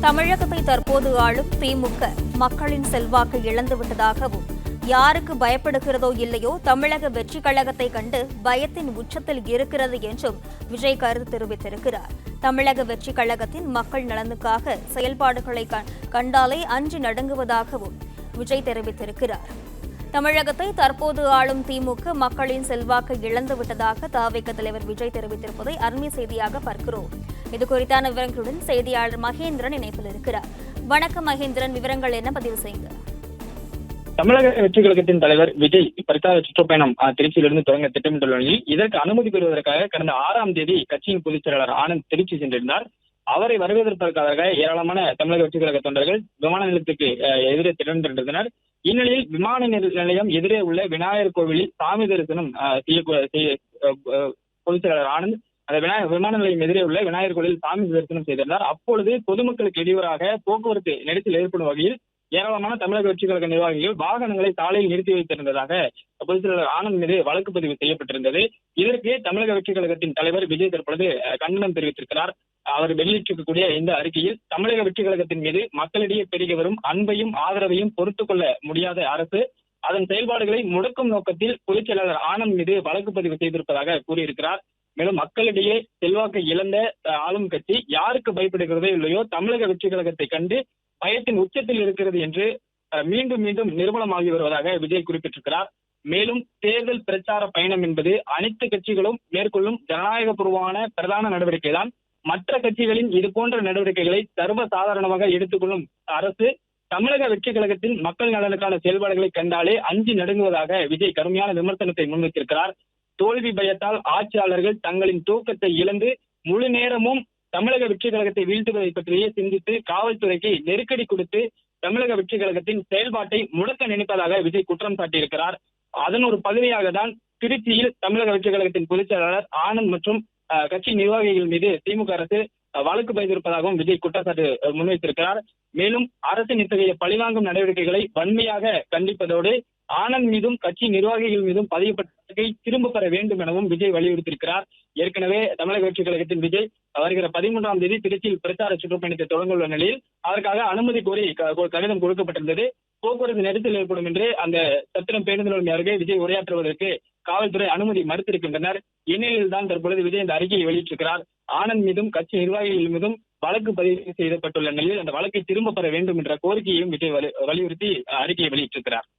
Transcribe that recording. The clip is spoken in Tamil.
தமிழகத்தை தற்போது ஆளும் திமுக மக்களின் செல்வாக்கை இழந்துவிட்டதாகவும், யாருக்கு பயப்படுகிறதோ இல்லையோ தமிழக வெற்றிக் கழகத்தை கண்டு பயத்தின் உச்சத்தில் இருக்கிறது என்றும் விஜய் கருத்து தெரிவித்திருக்கிறார். தமிழக வெற்றிக் கழகத்தின் மக்கள் நலனுக்காக செயல்பாடுகளை கண்டாலே அஞ்சி நடுங்குவதாகவும் விஜய் தெரிவித்திருக்கிறார். தமிழகத்தை தற்போது ஆளும் திமுக மக்களின் செல்வாக்கை இழந்துவிட்டதாக தவிக தலைவர் விஜய் தெரிவித்திருப்பதை அண்மை செய்தியாக பார்க்கிறோம். இது குறித்தான விவரங்களுடன் செய்தியாளர் மகேந்திரன் இணைப்பில் இருக்கிறார். வணக்கம் மகேந்திரன், விவரங்கள் என்ன, பதிவு செய்யுங்க. தமிழக வெற்றி கழகத்தின் தலைவர் விஜய் பிரச்சார சுற்றுப்பயணம் திருச்சியிலிருந்து தொடங்க திட்டமிட்டுள்ள நிலையில் இதற்கு அனுமதி பெறுவதற்காக கடந்த 6ஆம் தேதி கட்சியின் பொதுச் செயலாளர் ஆனந்த் திருச்சி சென்றிருந்தார். அவரை வரவேற்பதற்காக ஏராளமான தமிழக வெற்றி கழக தொண்டர்கள் விமான நிலையத்துக்கு எதிரே திரண்டிருந்தனர். இந்நிலையில் விமான நிலையம் எதிரே உள்ள விநாயகர் கோவிலில் சாமி தரிசனம் பொதுச் செயலாளர் ஆனந்த் அந்த விமான நிலையம் எதிரே உள்ள விநாயகர் கோவிலில் சாமி தரிசனம் செய்திருந்தார். அப்பொழுது பொதுமக்களுக்கு இடையூறாக போக்குவரத்து நெரிசல் ஏற்படும் வகையில் ஏராளமான தமிழக வெற்றி கழக நிர்வாகிகள் வாகனங்களை சாலையில் நிறுத்தி வைத்திருந்ததாக பொதுச் செயலாளர் ஆனந்த் மீது வழக்கு பதிவு செய்யப்பட்டிருந்தது. இதற்கு தமிழக வெற்றி கழகத்தின் தலைவர் விஜய் தற்பொழுது கண்டனம் தெரிவித்திருக்கிறார். அவர் வெளியிட்டிருக்கக்கூடிய இந்த அறிக்கையில் தமிழக வெற்றி கழகத்தின் மீது மக்களிடையே பெருகி வரும் அன்பையும் ஆதரவையும் பொறுத்துக் கொள்ள முடியாத அரசு அதன் செயல்பாடுகளை முடக்கும் நோக்கத்தில் பொதுச் செயலாளர் ஆனந்த் மீது வழக்கு பதிவு செய்திருப்பதாக கூறியிருக்கிறார். மேலும் மக்களிடையே செல்வாக்கை இழந்த ஆளும் கட்சி யாருக்கு பயப்படுகிறதோ இல்லையோ தமிழக வெற்றி கழகத்தை கண்டு பயத்தின் உச்சத்தில் இருக்கிறது என்று மீண்டும் மீண்டும் நிரூபணமாகி வருவதாக விஜய் குறிப்பிட்டிருக்கிறார். மேலும் தேர்தல் பிரச்சார பயணம் என்பது அனைத்து கட்சிகளும் மேற்கொள்ளும் ஜனநாயகபூர்வமான பிரதான நடவடிக்கை தான். மற்ற கட்சிகளின் இது போன்ற நடவடிக்கைகளை சர்வ சாதாரணமாக எடுத்துக்கொள்ளும் அரசு தமிழக வெற்றி கழகத்தின் மக்கள் நலனுக்கான செயல்பாடுகளை கண்டாலே அஞ்சி நடுங்குவதாக விஜய் கடுமையான விமர்சனத்தை முன்வைத்திருக்கிறார். தோல்வி பயத்தால் ஆட்சியாளர்கள் தங்களின் தூக்கத்தை இழந்து முழு நேரமும் தமிழக வெற்றி கழகத்தை வீழ்த்துவதை பற்றியே சிந்தித்து காவல்துறைக்கு நெருக்கடி கொடுத்து தமிழக வெற்றி கழகத்தின் செயல்பாட்டை முடக்க நினைப்பதாக விஜய் குற்றம் சாட்டியிருக்கிறார். அதன் ஒரு பகுதியாக தான் திருச்சியில் தமிழக வெற்றி கழகத்தின் பொதுச் செயலாளர் ஆனந்த் மற்றும் கட்சி நிர்வாகிகள் மீது திமுக அரசு வழக்கு பதிந்திருப்பதாகவும் விஜய் குற்றச்சாட்டு முன்வைத்திருக்கிறார். மேலும் அரசின் இத்தகைய பழிவாங்கும் நடவடிக்கைகளை வன்மையாக கண்டிப்பதோடு ஆனந்த் மீதும் கட்சி நிர்வாகிகள் மீதும் பதியப்பட்டதை திரும்ப பெற வேண்டும் எனவும் விஜய் வலியுறுத்தியிருக்கிறார். ஏற்கனவே தமிழக வெற்றி கழகத்தின் விஜய் வருகிற 13ஆம் தேதி திருச்சியில் பிரச்சார சுற்றுப்பயணத்தை தொடங்க உள்ள நிலையில் அதற்காக அனுமதி கோரி கடிதம் கொடுக்கப்பட்டிருந்தது. போக்குவரத்து நெரிசல் ஏற்படும் என்று அந்த சத்திரம் பேருந்து நிலையம் அருகே விஜய் உரையாற்றுவதற்கு காவல்துறை அனுமதி மறுத்திருக்கின்றனர். இந்நிலையில் தான் தற்பொழுது விஜய் இந்த அறிக்கையை வெளியிட்டிருக்கிறார். ஆனந்த் மீதும் கட்சி நிர்வாகிகள் மீதும் வழக்கு பதிவு செய்யப்பட்டுள்ள நிலையில் அந்த வழக்கை திரும்ப பெற வேண்டும் என்ற கோரிக்கையையும் விஜய் வலியுறுத்தி அறிக்கையை வெளியிட்டிருக்கிறார்.